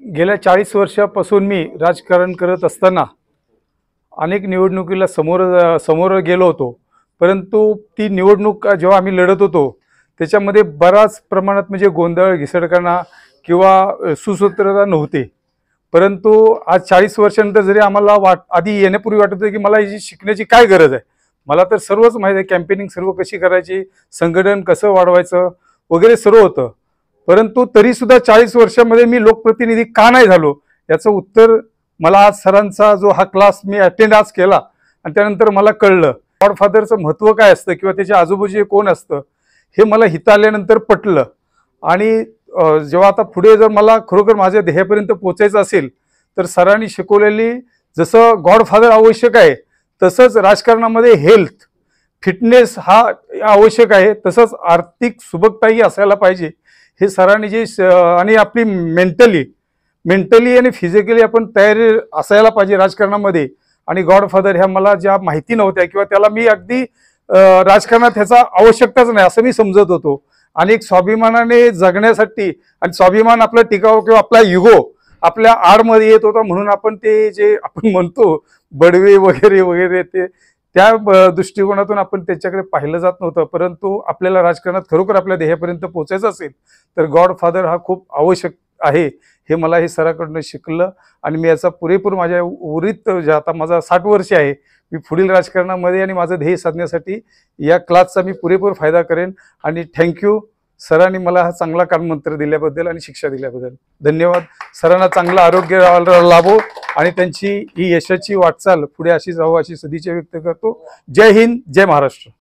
गेल्या 40 वर्षापासून मी राजकारण करत असताना अनेक निवडणुकीला समोर गेलो होतो. परंतु ती निवडणूक जेव्हा आम्ही लढत होतो त्याच्यामध्ये बराच प्रमाणात म्हणजे गोंधळ घिसडकणा किंवा सुसूत्रता नव्हते. परंतु आज 40 वर्षानंतर जरी आम्हाला आधी येण्यापूर्वी वाटत होतं की मला याची शिकण्याची काय गरज आहे, मला तर सर्वच माहीत आहे, कॅम्पेनिंग सर्व कशी करायची, संघटन कसं वाढवायचं वगैरे सर्व होतं. परंतु तरीसुद्धा 40 वर्षामध्ये मी लोकप्रतिनिधी का नाही झालो याचं उत्तर मला आज सरांचा जो हा क्लास मी अटेंड आज केला आणि त्यानंतर मला कळलं गॉडफादरचं महत्त्व काय असतं किंवा त्याच्या आजूबाजूचे कोण असतं हे मला हिता आल्यानंतर पटलं. आणि जेव्हा आता पुढे जर मला खरोखर माझ्या ध्येयापर्यंत पोहोचायचं असेल तर सरांनी शिकवलेली जसं गॉडफादर आवश्यक आहे तसंच राजकारणामध्ये हेल्थ फिटनेस हा आवश्यक आहे, तसंच आर्थिक सुबकताही असायला पाहिजे. हे सरांनी जे आणि आपली मेंटली आणि फिजिकली आपण तयारी असायला पाहिजे राजकारणामध्ये. आणि गॉडफादर ह्या मला ज्या माहिती नव्हत्या किंवा त्याला मी अगदी राजकारणात ह्याचा आवश्यकताच नाही असं मी समजत होतो. आणि एक स्वाभिमानाने जगण्यासाठी आणि स्वाभिमान आपला टिकाव किंवा आपला युगो आपल्या आडमध्ये येत होता म्हणून आपण ते जे आपण म्हणतो बडवे वगैरे वगैरे ते त्या दृष्टिकोनातून आपण त्याच्याकडे पाहिलं जात नव्हतं. परंतु आपल्याला राजकारणात खरोखर आपल्या ध्येयापर्यंत पोहोचायचं असेल तर गॉडफादर हा खूप आवश्यक आहे हे मला हे सराकडून शिकलं. आणि मी याचा पुरेपूर माझ्या उरीत जे आता माझा 60 वर्ष आहे, मी पुढील राजकारणामध्ये आणि माझं ध्येय साधण्यासाठी या क्लासचा मी पुरेपूर फायदा करेन. आणि थँक्यू सरांनी मला हा चांगला कानमंत्र दिल्याबद्दल आणि शिक्षा दिल्याबद्दल धन्यवाद. सरांना चांगलं आरोग्य लाभो आणि त्यांची ही यशाची वाटचाल पुढे अशीच राहो अशी सदिच्छा व्यक्त करतो. जय हिंद, जय महाराष्ट्र.